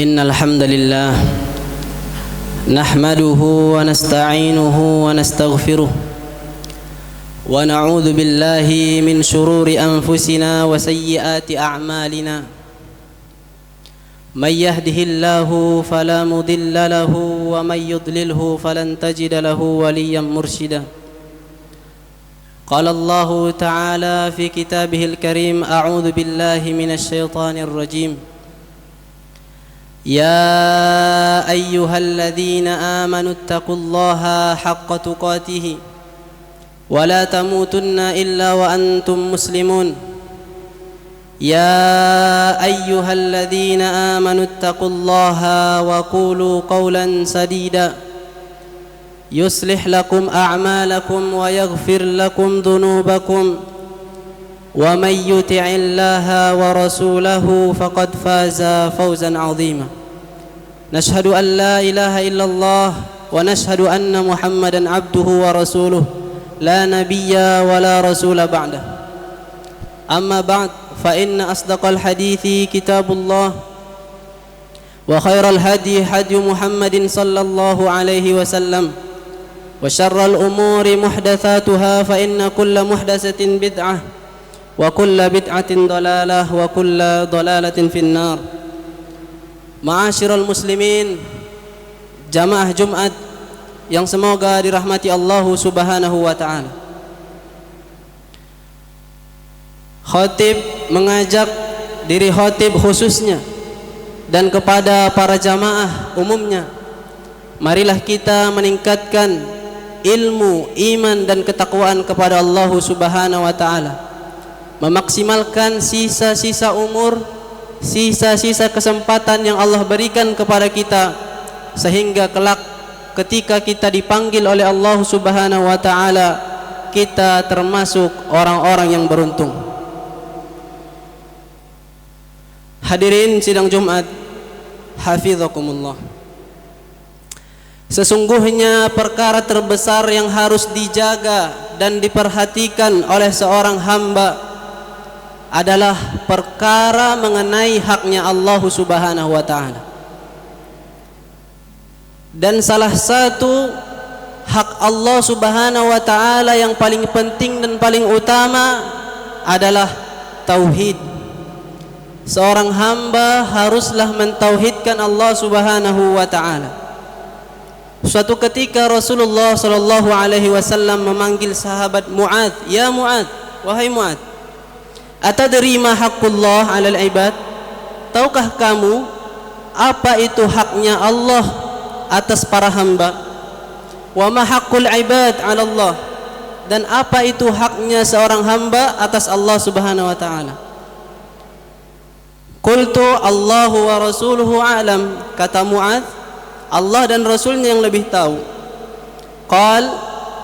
إن الحمد لله نحمده ونستعينه ونستغفره ونعوذ بالله من شرور أنفسنا وسيئات أعمالنا من يهده الله فلا مضل له ومن يضلله فلن تجد له وليا مرشدا. قال الله تعالى في كتابه الكريم: أعوذ بالله من الشيطان الرجيم. يا أيها الذين آمنوا اتقوا الله حق تقاته ولا تموتن إلا وأنتم مسلمون. يا أيها الذين آمنوا اتقوا الله وقولوا قولا سديدا يصلح لكم أعمالكم ويغفر لكم ذنوبكم ومن يطع الله ورسوله فقد فاز فوزا عظيما. نشهد أن لا إله إلا الله ونشهد أن محمدا عبده ورسوله لا نبي ولا رسول بعده. أما بعد فإن أصدق الحديث كتاب الله وخير الهدي هدي محمد صلى الله عليه وسلم وشر الأمور محدثاتها فإن كل محدثة بدعة وكل بدعة ضلالة وكل ضلالة في النار. Ma'asyiral muslimin, jamaah Jumat yang semoga dirahmati Allah Subhanahu wa taala. Khatib mengajak diri khatib khususnya dan kepada para jamaah umumnya, marilah kita meningkatkan ilmu, iman dan ketakwaan kepada Allah Subhanahu wa taala. Memaksimalkan sisa-sisa umur, sisa-sisa kesempatan yang Allah berikan kepada kita, sehingga kelak ketika kita dipanggil oleh Allah Subhanahu wa taala, kita termasuk orang-orang yang beruntung. Hadirin sidang Jumat, hafizakumullah. Sesungguhnya perkara terbesar yang harus dijaga dan diperhatikan oleh seorang hamba adalah perkara mengenai haknya Allah Subhanahu wa taala. Dan salah satu hak Allah Subhanahu wa taala yang paling penting dan paling utama adalah tauhid. Seorang hamba haruslah mentauhidkan Allah Subhanahu wa taala. Suatu ketika Rasulullah sallallahu alaihi wasallam memanggil sahabat Mu'adz, "Ya Mu'adz, wahai Mu'adz, atadri ma haqqullah 'alal ibad?" Tahukah kamu apa itu haknya Allah atas para hamba? Wa ma haqqul ibad 'ala Allah, dan apa itu haknya seorang hamba atas Allah Subhanahu wa taala? Qultu Allahu wa rasuluhu a'lam. Kata Mu'adz, Allah dan Rasulnya yang lebih tahu. Qal,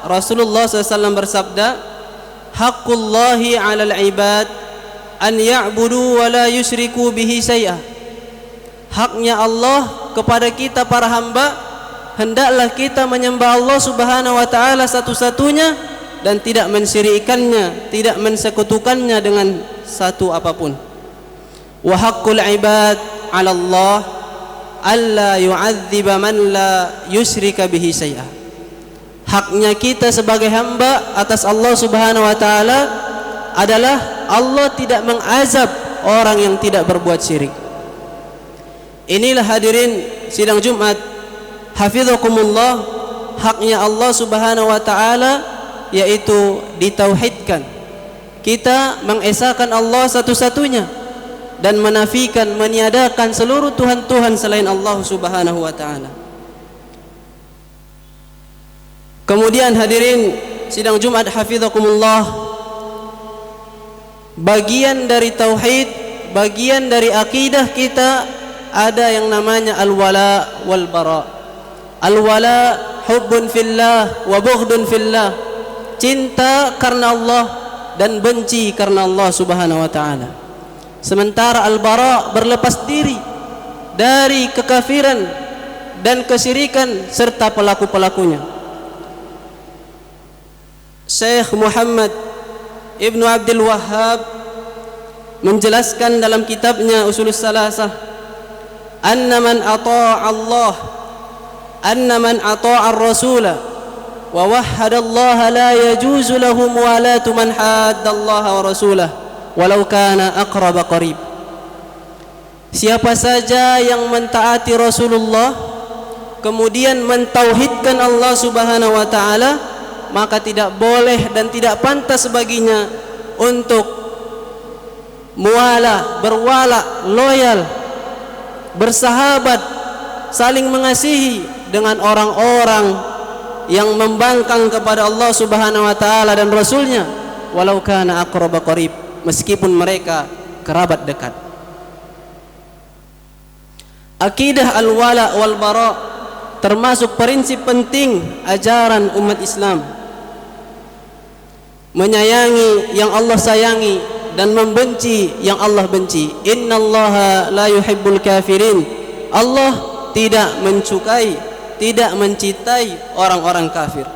Rasulullah SAW bersabda, haqqullahi 'alal ibad an ya'budu wa la yusyriku bihi syai'a. Haknya Allah kepada kita para hamba, hendaklah kita menyembah Allah Subhanahu wa taala satu-satunya dan tidak mensyirikkannya, tidak mensekutukannya dengan satu apapun. Wa haqqul ibad 'ala Allah alla yu'adziba man la yusyrika bihi syai'a. Haknya kita sebagai hamba atas Allah Subhanahu wa taala adalah Allah tidak mengazab orang yang tidak berbuat syirik. Inilah hadirin sidang Jumat, hafizakumullah, haknya Allah Subhanahu wa taala, yaitu ditauhidkan. Kita mengesahkan Allah satu-satunya dan menafikan, meniadakan seluruh tuhan-tuhan selain Allah Subhanahu wa taala. Kemudian hadirin sidang Jumat, hafizakumullah, bagian dari tauhid, bagian dari akidah kita ada yang namanya al-wala wal bara. Al-wala hubbun fillah wa bughdun fillah. Cinta karena Allah dan benci karena Allah Subhanahu wa taala. Sementara al-bara berlepas diri dari kekafiran dan kesyirikan serta pelaku-pelakunya. Syekh Muhammad Ibnu Abdul Wahhab menjelaskan dalam kitabnya Ushulus Salasah anna man ata'a Allah anna man ata'a ar-rasula wa wahhada Allah la yajuzu lahu muwalatu man hadda Allah wa rasulah walau kana aqrab qarib. Siapa saja yang mentaati Rasulullah kemudian mentauhidkan Allah Subhanahu wa taala, maka tidak boleh dan tidak pantas baginya untuk muwala, berwala, loyal, bersahabat, saling mengasihi dengan orang-orang yang membangkang kepada Allah Subhanahu wa taala dan Rasulnya, walau kana aqrab qarib, meskipun mereka kerabat dekat. Akidah al-wala wal bara termasuk prinsip penting ajaran umat Islam. Menyayangi yang Allah sayangi dan membenci yang Allah benci. Innallaha la yuhibbul kafirin. Allah tidak mencukai, tidak mencintai orang-orang kafir.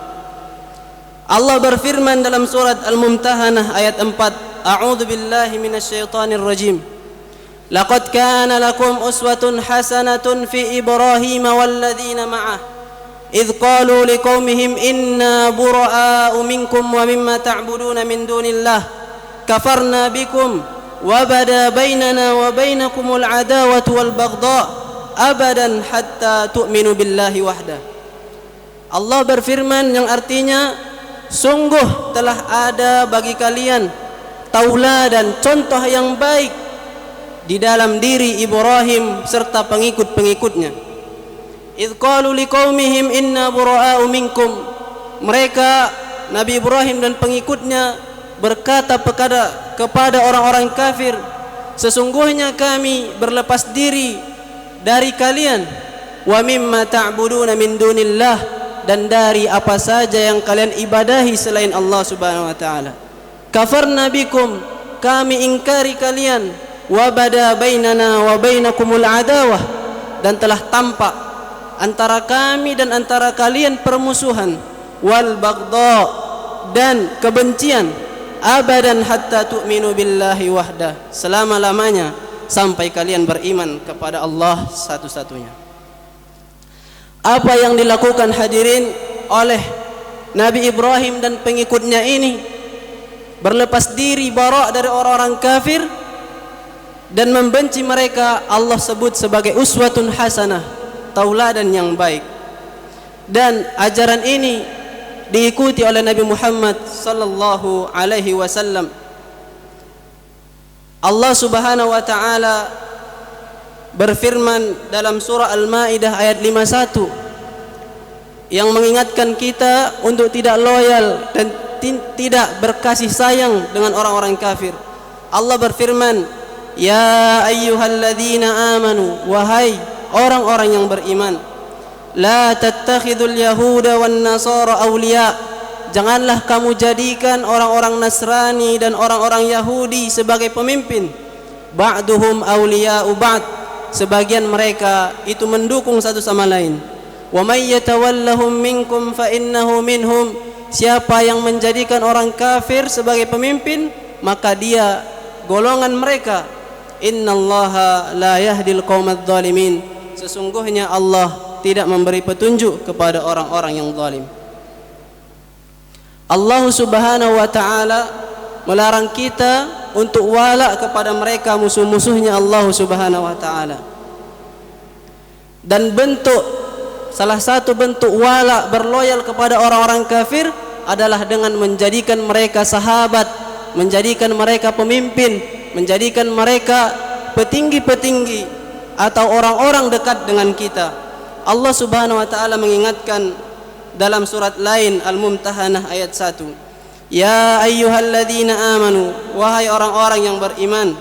Allah berfirman dalam surat Al-Mumtahanah ayat 4, A'udzu billahi minasyaitonir rajim. Laqad kana lakum uswatun hasanatun fi Ibrahim walladzina ma'ah idh qalu liqaumihim inna bura'a'u minkum wa mimma ta'buduna min dunillah kafarna bikum wa bada bainana wa bainakumul adawatu wal baghdha abadan hatta tu'minu billahi wahda. Allah berfirman yang artinya, sungguh telah ada bagi kalian tauladan contoh yang baik di dalam diri Ibrahim serta pengikut-pengikutnya. Idh qalu liqaumihim inna bura'a'u minkum. Mereka Nabi Ibrahim dan pengikutnya berkata kepada orang-orang kafir, sesungguhnya kami berlepas diri dari kalian, wa mimma ta'buduna min dunillah, dan dari apa saja yang kalian ibadahi selain Allah Subhanahu wa taala. Kafarna bikum, kami ingkari kalian, wa bada bainana wa bainakumul adawah, dan telah tampak antara kami dan antara kalian permusuhan, wal baghdha, dan kebencian, abadan hatta tu'minu billahi wahdah, selama-lamanya sampai kalian beriman kepada Allah satu-satunya. Apa yang dilakukan hadirin oleh Nabi Ibrahim dan pengikutnya ini, berlepas diri bara dari orang-orang kafir dan membenci mereka, Allah sebut sebagai uswatun hasanah, tauladan yang baik. Dan ajaran ini diikuti oleh Nabi Muhammad sallallahu alaihi wasallam. Allah Subhanahu wa taala berfirman dalam surah Al-Maidah ayat 51 yang mengingatkan kita untuk tidak loyal dan tidak berkasih sayang dengan orang-orang kafir. Allah berfirman, ya ayyuhalladzina amanu, wahai orang-orang yang beriman, la tattakhidul yahuda wan nasara awliya, janganlah kamu jadikan orang-orang Nasrani dan orang-orang Yahudi sebagai pemimpin. Ba'duhum awliya'u ba'd, sebagian mereka itu mendukung satu sama lain. Wa may yatawallahum minkum fa innahu minhum, siapa yang menjadikan orang kafir sebagai pemimpin, maka dia golongan mereka. Innallaha la yahdil qaumadz zalimin, sesungguhnya Allah tidak memberi petunjuk kepada orang-orang yang zalim. Allah Subhanahu wa taala melarang kita untuk wala kepada mereka musuh-musuhnya Allah Subhanahu wa taala. Dan salah satu bentuk wala, berloyal kepada orang-orang kafir adalah dengan menjadikan mereka sahabat, menjadikan mereka pemimpin, menjadikan mereka petinggi-petinggi atau orang-orang dekat dengan kita. Allah Subhanahu wa taala mengingatkan dalam surat lain Al-Mumtahanah ayat 1, ya ayyuhalladzina amanu, wahai orang-orang yang beriman,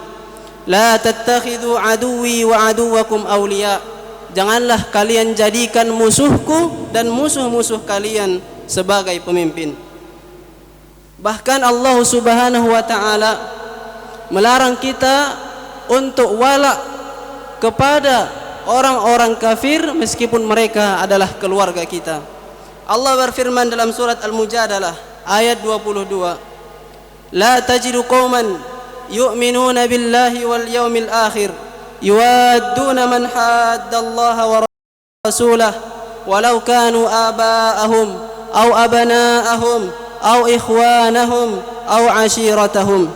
la tattakhidhu aduwwi wa aduwwakum awliya, janganlah kalian jadikan musuhku dan musuh-musuh kalian sebagai pemimpin. Bahkan Allah Subhanahu wa taala melarang kita untuk wala kepada orang-orang kafir meskipun mereka adalah keluarga kita. Allah berfirman dalam surat Al-Mujadalah ayat 22, la tajidu qauman yu'minuna billahi wal yawmil akhir yuwadduna man haddallaha wa rasulahu walau kanu aba'ahum aw abna'ahum aw ikhwanahum aw ashiratahum,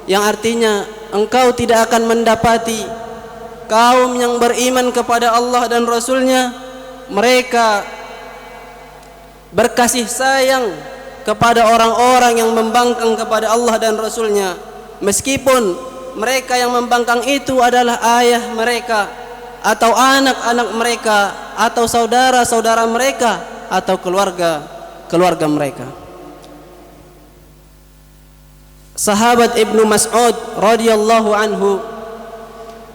yang artinya engkau tidak akan mendapati kaum yang beriman kepada Allah dan Rasulnya mereka berkasih sayang kepada orang-orang yang membangkang kepada Allah dan Rasulnya, meskipun mereka yang membangkang itu adalah ayah mereka atau anak-anak mereka atau saudara-saudara mereka atau keluarga mereka. Sahabat Ibnu Mas'ud radhiyallahu anhu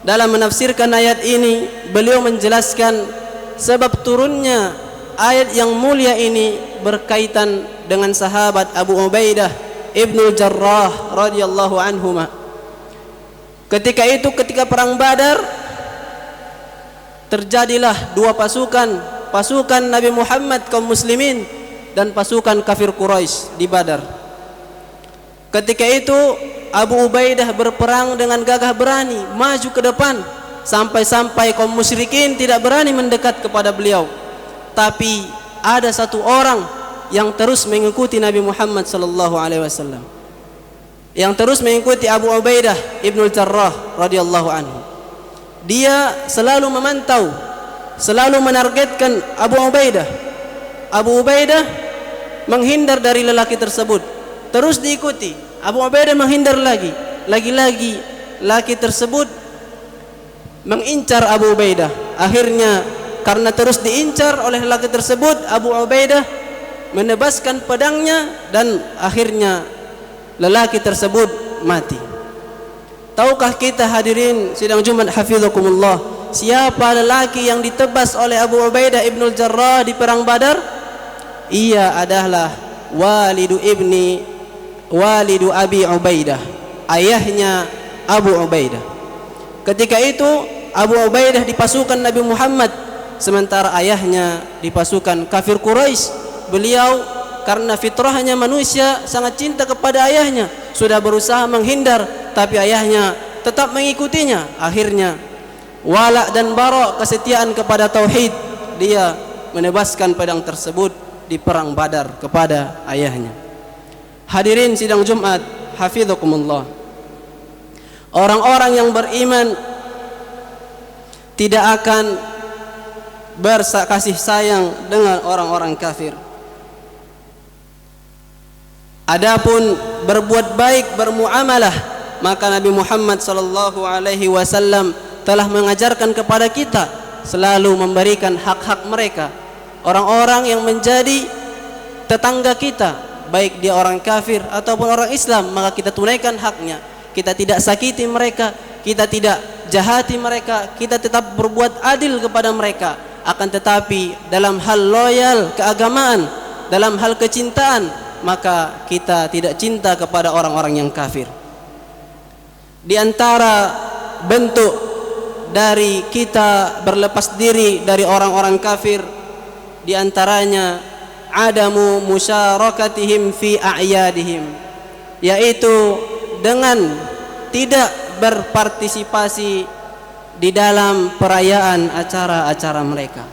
dalam menafsirkan ayat ini, beliau menjelaskan sebab turunnya ayat yang mulia ini berkaitan dengan sahabat Abu Ubaidah Ibnu Jarrah radhiyallahu anhuma. Ketika perang Badar terjadilah dua pasukan, pasukan Nabi Muhammad kaum muslimin dan pasukan kafir Quraisy di Badar. Ketika itu Abu Ubaidah berperang dengan gagah berani, maju ke depan, sampai-sampai kaum musyrikin tidak berani mendekat kepada beliau. Tapi ada satu orang yang terus mengikuti Nabi Muhammad sallallahu alaihi wasallam, yang terus mengikuti Abu Ubaidah Ibnu Jarrah radhiyallahu anhu. Dia selalu memantau, selalu menargetkan Abu Ubaidah. Abu Ubaidah menghindar dari lelaki tersebut, terus diikuti. Abu Ubaidah menghindar lagi. Lagi-lagi laki tersebut mengincar Abu Ubaidah. Akhirnya karena terus diincar oleh laki tersebut, Abu Ubaidah menebaskan pedangnya dan akhirnya lelaki tersebut mati. Tahukah kita hadirin sidang Jumat hafizakumullah, siapa lelaki yang ditebas oleh Abu Ubaidah Ibnu Jarrah di perang Badar? Ia adalah walidu Abi Ubaidah, ayahnya Abu Ubaidah. Ketika itu Abu Ubaidah di pasukan Nabi Muhammad, sementara ayahnya di pasukan kafir Quraisy. Beliau karena fitrahnya manusia sangat cinta kepada ayahnya, sudah berusaha menghindar, tapi ayahnya tetap mengikutinya. Akhirnya wala dan bara, kesetiaan kepada tauhid, dia menebaskan pedang tersebut di perang Badar kepada ayahnya. Hadirin sidang Jumat hafizakumullah, orang-orang yang beriman tidak akan berkasih sayang dengan orang-orang kafir. Adapun berbuat baik, bermuamalah, maka Nabi Muhammad sallallahu alaihi wasallam telah mengajarkan kepada kita selalu memberikan hak-hak mereka, orang-orang yang menjadi tetangga kita, baik dia orang kafir ataupun orang Islam, maka kita tunaikan haknya. Kita tidak sakiti mereka, kita tidak jahati mereka, kita tetap berbuat adil kepada mereka. Akan tetapi dalam hal loyal keagamaan, dalam hal kecintaan, maka kita tidak cinta kepada orang-orang yang kafir. Di antara bentuk dari kita berlepas diri dari orang-orang kafir, di antaranya adamu musyarakatihim fi a'yadihim, yaitu dengan tidak berpartisipasi di dalam perayaan acara-acara mereka.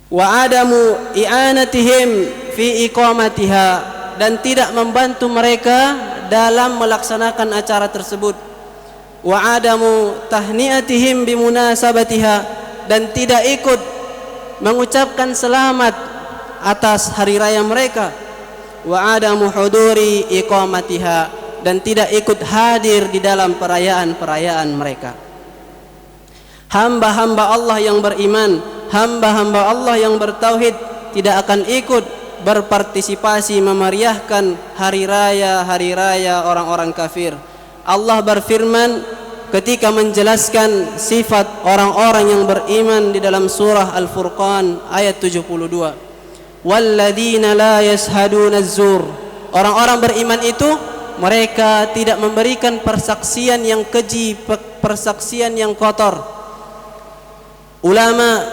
Wa adamu i'anatihim fi iqamatiha, dan tidak membantu mereka dalam melaksanakan acara tersebut. Wa adamu tahni'atihim bimunasabatiha, dan tidak ikut mengucapkan selamat atas hari raya mereka. Wa adamu huduri iqamatiha, dan tidak ikut hadir di dalam perayaan-perayaan mereka. Hamba-hamba Allah yang beriman, hamba-hamba Allah yang bertauhid tidak akan ikut berpartisipasi memeriahkan hari raya orang-orang kafir. Allah berfirman ketika menjelaskan sifat orang-orang yang beriman di dalam surah Al-Furqan ayat 72. Walladzina la yashhaduna az-zur. Orang-orang beriman itu mereka tidak memberikan persaksian yang keji, persaksian yang kotor. Ulama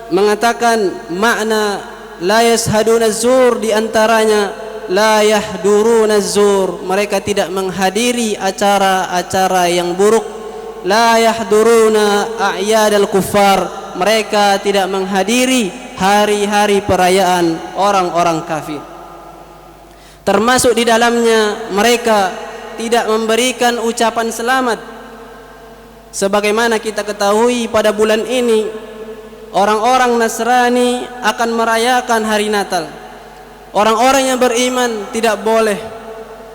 mengatakan makna la yashhaduna az-zur di antaranya la yahduruna az-zur, mereka tidak menghadiri acara-acara yang buruk, la yahduruna a'yadal kuffar, mereka tidak menghadiri hari-hari perayaan orang-orang kafir. Termasuk di dalamnya mereka tidak memberikan ucapan selamat. Sebagaimana kita ketahui pada bulan ini orang-orang Nasrani akan merayakan hari Natal. Orang-orang yang beriman tidak boleh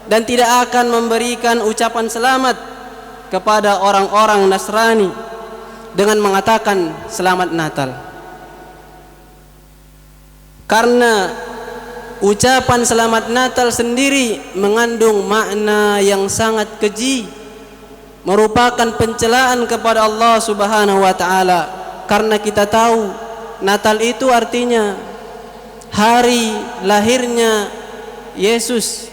dan tidak akan memberikan ucapan selamat kepada orang-orang Nasrani dengan mengatakan selamat Natal. Karena ucapan selamat Natal sendiri mengandung makna yang sangat keji, merupakan pencelaan kepada Allah Subhanahu wa taala. Karena kita tahu Natal itu artinya hari lahirnya Yesus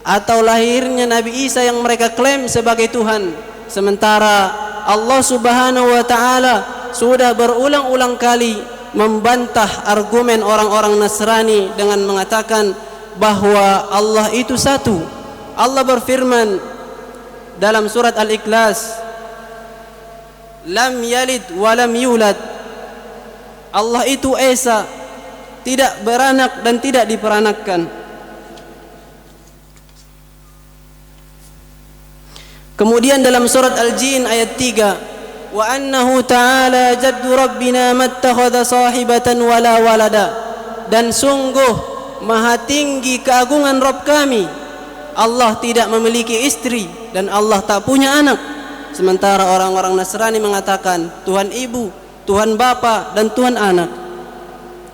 atau lahirnya Nabi Isa yang mereka klaim sebagai Tuhan. Sementara Allah Subhanahu wa taala sudah berulang-ulang kali membantah argumen orang-orang Nasrani dengan mengatakan bahwa Allah itu satu. Allah berfirman dalam surat Al-Ikhlas, lam yalid wa lam yulad. Allah itu esa, tidak beranak dan tidak diperanakkan. Kemudian dalam surat Al-Jin ayat 3, wa annahu ta'ala jaddu rabbina mattakhadha sahibatan wala walada, dan sungguh maha tinggi keagungan Rabb kami, Allah tidak memiliki istri dan Allah tak punya anak. Sementara orang-orang Nasrani mengatakan Tuhan ibu, Tuhan bapa dan Tuhan anak.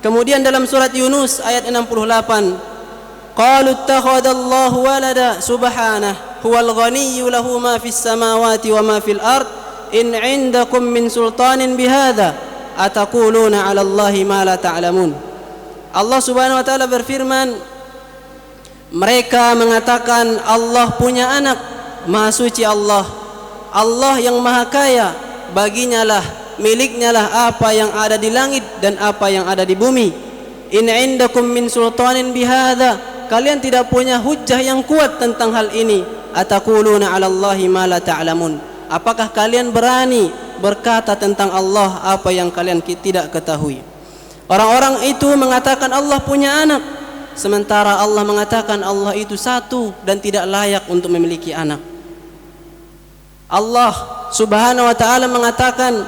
Kemudian dalam surat Yunus ayat 68, qalu ittakhadallahu walada subhanahu huwal ghaniyyu lahu ma fis samawati wa ma fil ard in 'indakum min sultanin bihadza ataquluna 'ala Allahi ma la ta'lamun. Allah Subhanahu wa taala berfirman, mereka mengatakan Allah punya anak. Maha suci Allah, Allah yang maha kaya, baginya lah, miliknya lah apa yang ada di langit dan apa yang ada di bumi. In 'indakum min sultanin bihadza, kalian tidak punya hujjah yang kuat tentang hal ini. Ataquluna 'ala Allahi ma la ta'lamun, apakah kalian berani berkata tentang Allah apa yang kalian tidak ketahui? Orang-orang itu mengatakan Allah punya anak, sementara Allah mengatakan Allah itu satu dan tidak layak untuk memiliki anak. Allah Subhanahu wa taala mengatakan,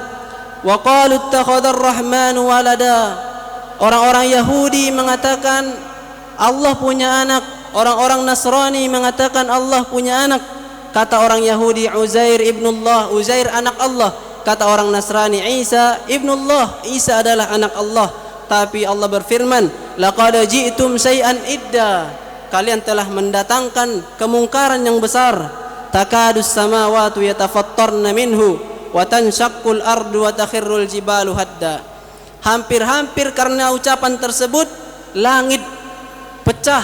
wa qalu ittakhadar rahmanu walada. Orang-orang Yahudi mengatakan Allah punya anak, orang-orang Nasrani mengatakan Allah punya anak. Kata orang Yahudi Uzair ibnullah, Uzair anak Allah. Kata orang Nasrani Isa ibnullah, Isa adalah anak Allah. Tapi Allah berfirman, laqad ji'tum syai'an idda, kalian telah mendatangkan kemungkaran yang besar. Takadus samawati yatafattarna minhu wa tanshaqqul ardu wa takhirrul jibalu hadda. Hampir-hampir karena ucapan tersebut langit pecah.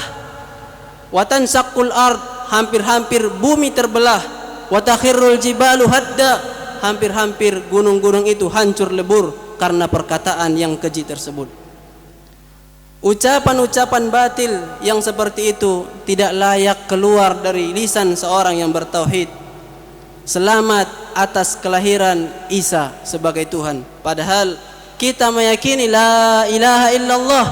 Wa tanshaqqul ard, hampir-hampir bumi terbelah. Wa takhirrul jibalu hadda, hampir-hampir gunung-gunung itu hancur lebur karena perkataan yang keji tersebut. Ucapan-ucapan batil yang seperti itu tidak layak keluar dari lisan seorang yang bertauhid. Selamat atas kelahiran Isa sebagai Tuhan, padahal kita meyakini la ilaha illallah,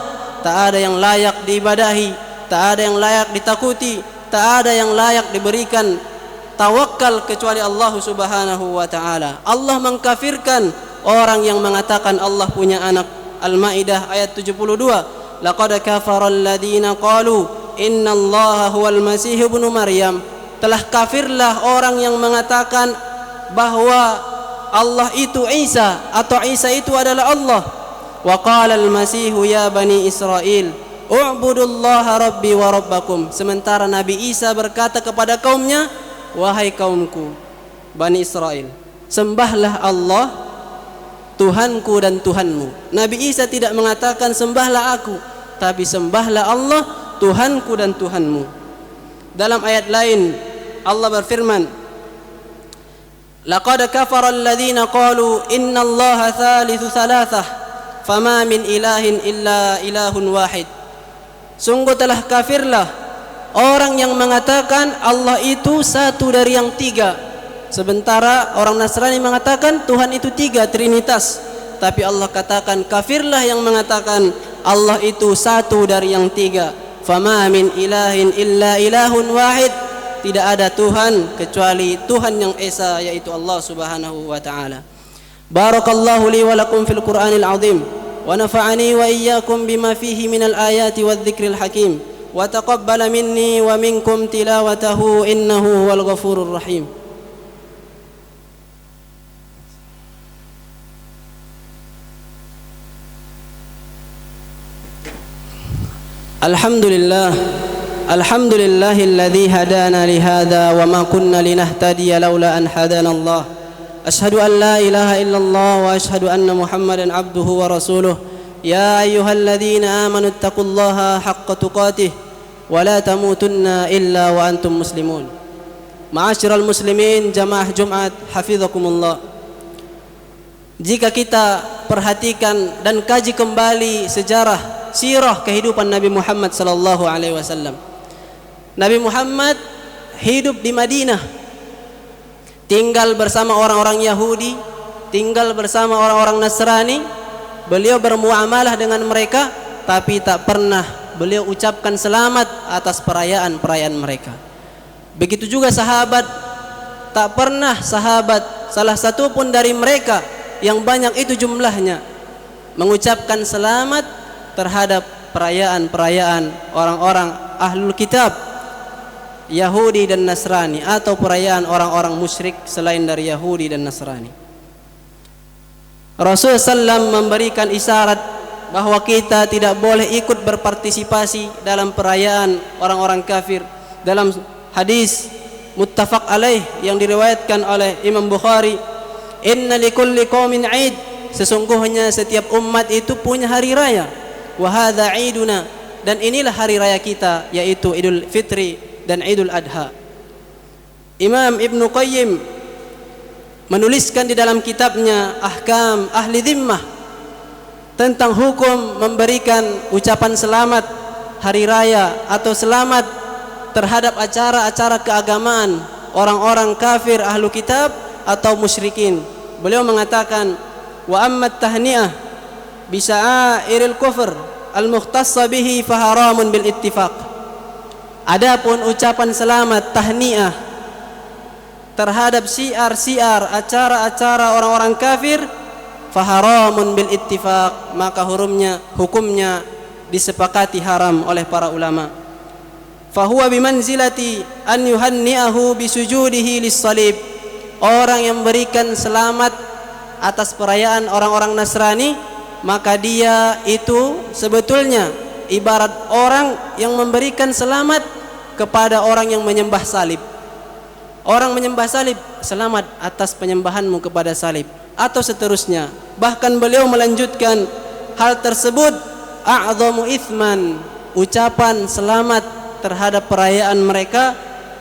tak ada yang layak diibadahi, tak ada yang layak ditakuti, tak ada yang layak diberikan tawakal kecuali Allah Subhanahu wa taala. Allah mengkafirkan orang yang mengatakan Allah punya anak. Al-Maidah ayat 72, laqad kafara alladziina qalu innallaha huwal masih ibnu maryam. Telah kafirlah orang yang mengatakan bahwa Allah itu Isa atau Isa itu adalah Allah. Wa qala al-masih ya bani Israil u'budullaha rabbi wa rabbakum. Sementara Nabi Isa berkata kepada kaumnya, wahai kaumku Bani Israel, sembahlah Allah Tuhanku dan Tuhanmu. Nabi Isa tidak mengatakan sembahlah aku, tapi sembahlah Allah Tuhanku dan Tuhanmu. Dalam ayat lain Allah berfirman, laqad kafara alladziina qalu innallaha thalithu thalathah fama min ilahin illa ilahun wahid. Sungguh telah kafirlah orang yang mengatakan Allah itu satu dari yang tiga, Sementara orang Nasrani mengatakan Tuhan itu 3, Trinitas. Tapi Allah katakan kafirlah yang mengatakan Allah itu satu dari yang 3. Fama min ilahin illa ilahun wahid. Tidak ada Tuhan kecuali Tuhan yang esa, yaitu Allah Subhanahu wa taala. Barakallahu li wa lakum fil Qur'anil azim wa nafa'ani wa iyyakum bima fihi minal ayati wadh-dhikril hakim wa taqabbala minni wa minkum tilawatahu innahu huwal ghafurur rahim. Alhamdulillahilladzi hadana li hadza wa ma kunna linahtadiya laula an hadana Allah. Asyhadu an la ilaha illallah wa asyhadu anna Muhammadan abduhu wa rasuluh. Ya ayyuhalladzina amanu taqullaha haqqa tuqatih wa la tamutunna illa wa antum muslimun. Ma'asyiral muslimin jamaah Jumat hafizakumullah. Jika kita perhatikan dan kaji kembali sejarah sirah kehidupan Nabi Muhammad sallallahu alaihi wasallam. Nabi Muhammad hidup di Madinah, tinggal bersama orang-orang Yahudi, tinggal bersama orang-orang Nasrani. Beliau bermuamalah dengan mereka, tapi tak pernah beliau ucapkan selamat atas perayaan-perayaan mereka. Begitu juga sahabat, tak pernah sahabat salah satu pun dari mereka yang banyak itu jumlahnya mengucapkan selamat terhadap perayaan-perayaan orang-orang ahlul kitab, Yahudi dan Nasrani, atau perayaan orang-orang musyrik selain dari Yahudi dan Nasrani. Rasulullah SAW memberikan isyarat bahwa kita tidak boleh ikut berpartisipasi dalam perayaan orang-orang kafir. Dalam hadis muttafaq alaih yang diriwayatkan oleh Imam Bukhari, inna likulli qaumin 'id, sesungguhnya setiap umat itu punya hari raya. Wa hadza 'iduna, dan inilah hari raya kita, yaitu Idul Fitri dan Idul Adha. Imam Ibnu Qayyim menuliskan di dalam kitabnya Ahkam Ahli Dhimmah tentang hukum memberikan ucapan selamat hari raya atau selamat terhadap acara-acara keagamaan orang-orang kafir ahlu kitab atau musyrikin. Beliau mengatakan, wa amma tahni'ah bi sya'airil kufr al-mukhtassa bihi fa haramun bil ittifaq. Adapun ucapan selamat tahni'ah terhadap syiar-syiar acara-acara orang-orang kafir, faharamun bil ittifaq, maka hukumnya disepakati haram oleh para ulama. Fahuwa bimanzilati an yuhanni'ahu bisujudihi lis-salib. Orang yang memberikan selamat atas perayaan orang-orang Nasrani, maka dia itu sebetulnya ibarat orang yang memberikan selamat kepada orang yang menyembah salib. Orang menyembah salib, selamat atas penyembahanmu kepada salib, atau seterusnya. Bahkan beliau melanjutkan hal tersebut, a'dhamu ithman, ucapan selamat terhadap perayaan mereka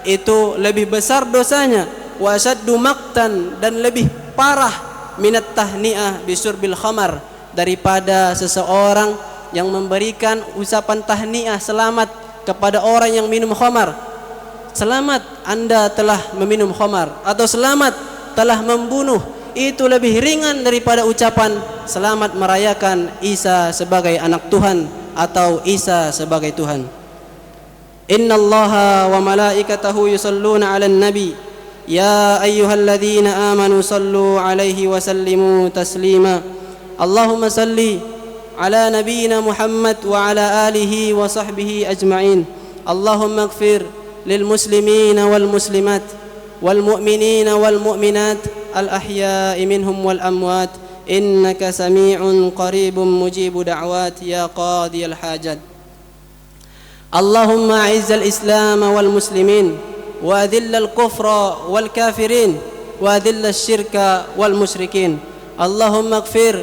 itu lebih besar dosanya, wa asyaddu maqtan, dan lebih parah minat tahni'ah bisurbil khamar, daripada seseorang yang memberikan ucapan tahni'ah selamat kepada orang yang minum khamar. Selamat Anda telah meminum khamar, atau selamat telah membunuh, itu lebih ringan daripada ucapan selamat merayakan Isa sebagai anak Tuhan atau Isa sebagai Tuhan. Innallaha wa malaikatahu yusalluna 'alan nabi ya ayyuhalladzina amanu sallu 'alaihi wa sallimu taslima. Allahumma salli ala nabiyyina Muhammad wa ala alihi wa sahbihi ajma'in. Allahumma ighfir للمسلمين والمسلمات والمؤمنين والمؤمنات الأحياء منهم والأموات إنك سميع قريب مجيب دعوات يا قاضي الحاجات. اللهم أعز الإسلام والمسلمين وأذل الكفر والكافرين وأذل الشرك والمشركين. اللهم اغفر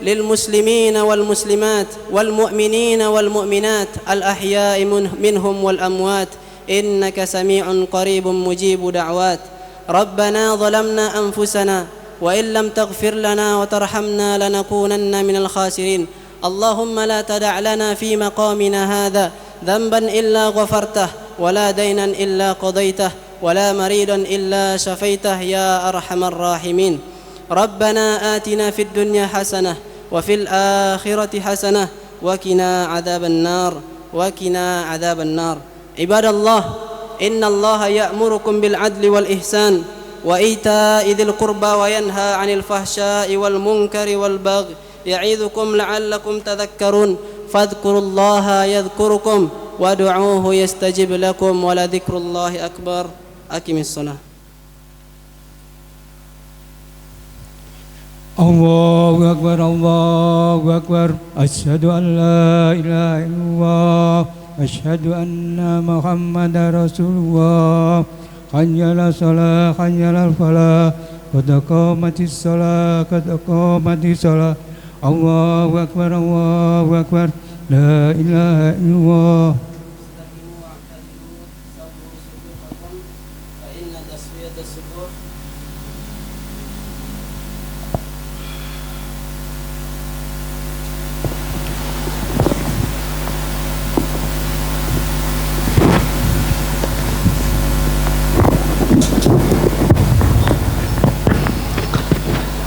للمسلمين والمسلمات والمؤمنين والمؤمنات الأحياء منهم والأموات إنك سميع قريب مجيب دعوات. ربنا ظلمنا أنفسنا وإن لم تغفر لنا وترحمنا لنكونن من الخاسرين. اللهم لا تدع لنا في مقامنا هذا ذنبا إلا غفرته ولا دينا إلا قضيته ولا مريضا إلا شفيته يا أرحم الراحمين. ربنا آتنا في الدنيا حسنة وفي الآخرة حسنة وقنا عذاب النار. عباد الله، إن الله يأمركم بالعدل والإحسان وإيتاء ذي القربى وينهى عن الفحشاء والمنكر والبغي يعظكم لعلكم تذكرون. فاذكروا الله يذكركم وادعوه يستجب لكم ولذكر الله أكبر. أقم الصلاة. الله أكبر الله أكبر. أشهد أن لا إله إلا الله أشهد أن محمدا رسول الله. حي على الصلاة حي على الفلاح قد قامت الصلاة قد قامت الصلاة. الله أكبر الله أكبر. لا إله إلا الله.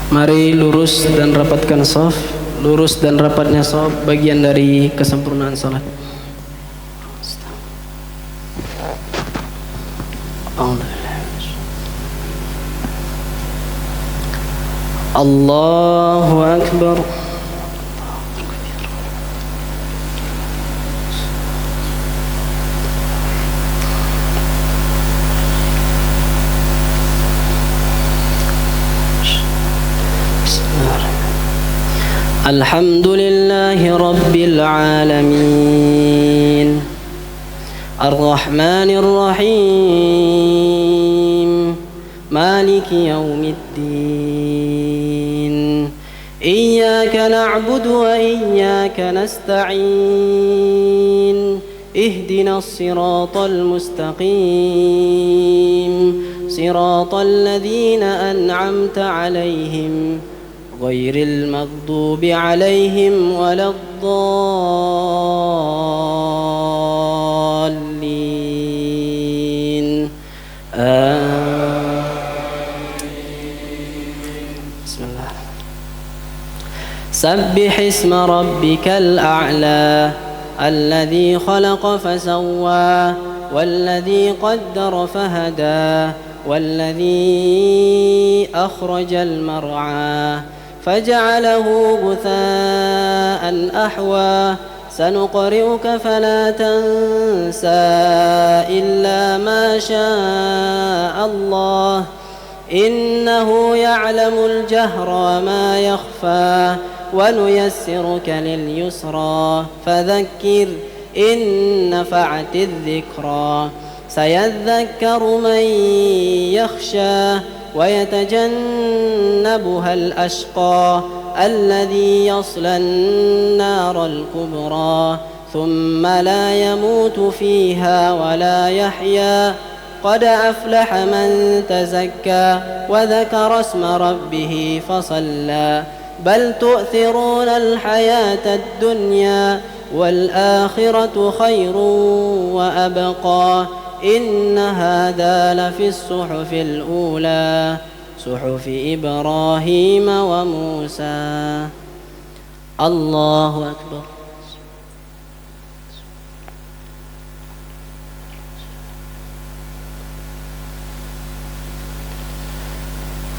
Mari lurus dan rapatkan shaf. Lurus dan rapatnya shaf bagian dari kesempurnaan salat. Allahu Akbar. الحمد لله رب العالمين الرحمن الرحيم مالك يوم الدين إياك نعبد وإياك نستعين اهدنا الصراط المستقيم صراط الذين أنعمت عليهم غير المغضوب عليهم ولا الضالين بسم الله. سبح اسم ربك الأعلى الذي خلق فسوى والذي قدر فهدى والذي أخرج المرعى فجعله غثاء أحوى سنقرئك فلا تنسى إلا ما شاء الله إنه يعلم الجهر وما يخفى ونيسرك لليسرى فذكر إن نفعت الذكرى سيذكر من يخشى ويتجنبها الأشقى الذي يصلى النار الكبرى ثم لا يموت فيها ولا يحيا قد أفلح من تزكى وذكر اسم ربه فصلى بل تؤثرون الحياة الدنيا والآخرة خير وأبقى إن هذا لفي الصحف الأولى صحف إبراهيم وموسى. الله أكبر.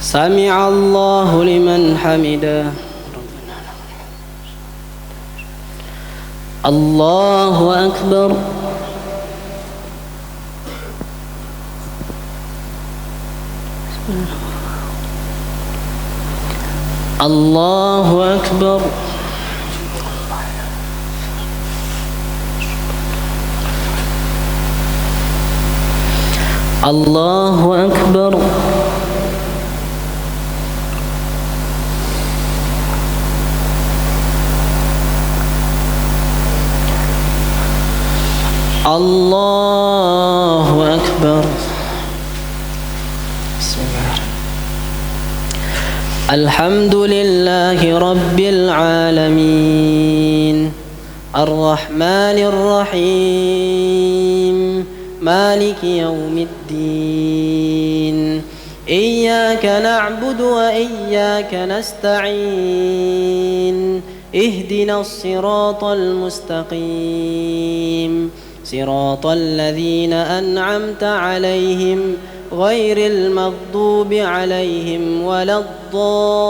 سمع الله لمن حمده. الله أكبر. الله أكبر. الله أكبر. الله أكبر. بسم الله. الحمد لله رب العالمين الرحمن الرحيم مالك يوم الدين إياك نعبد وإياك نستعين اهدنا الصراط المستقيم صراط الذين أنعمت عليهم غير المغضوب عليهم ولا الضالين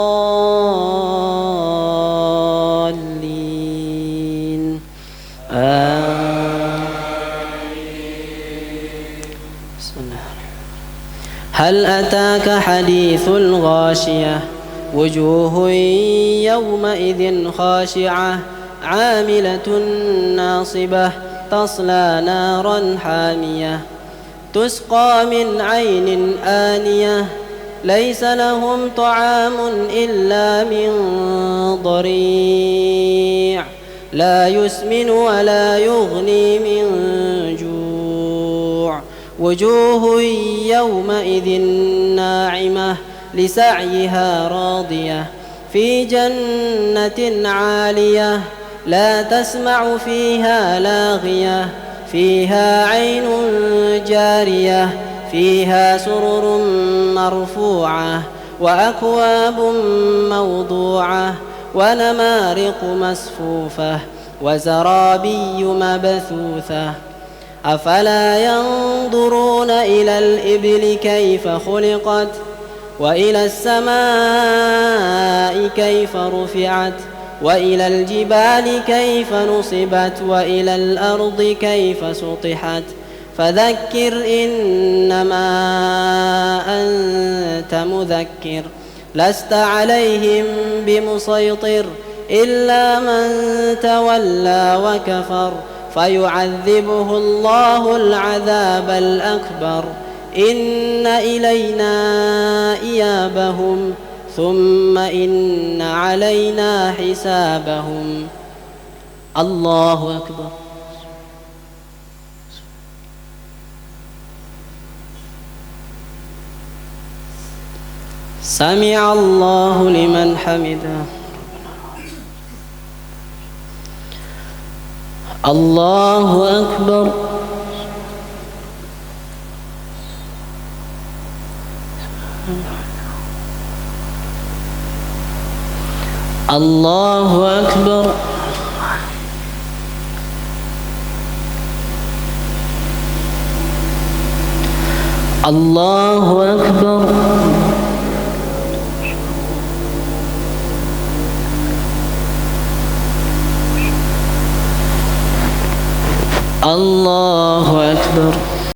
هل أتاك حديث الغاشية وجوه يومئذ خاشعة عاملة ناصبة تصلى نارا حامية تسقى من عين آنية ليس لهم طعام إلا من ضريع لا يسمن ولا يغني من جوع وجوه يومئذ ناعمة لسعيها راضية في جنة عالية لا تسمع فيها لاغية فيها عين جارية فيها سرر مرفوعة وأكواب موضوعة ونمارق مسفوفة وزرابي مبثوثة أفلا ينظرون إلى الإبل كيف خلقت وإلى السماء كيف رفعت وإلى الجبال كيف نصبت وإلى الأرض كيف سطحت فذكر إنما أنت مذكر لست عليهم بمسيطر إلا من تولى وكفر فيعذبه الله العذاب الأكبر إن إلينا إيابهم ثم إن علينا حسابهم الله أكبر سمع الله لمن حمده الله أكبر الله أكبر الله أكبر الله أكبر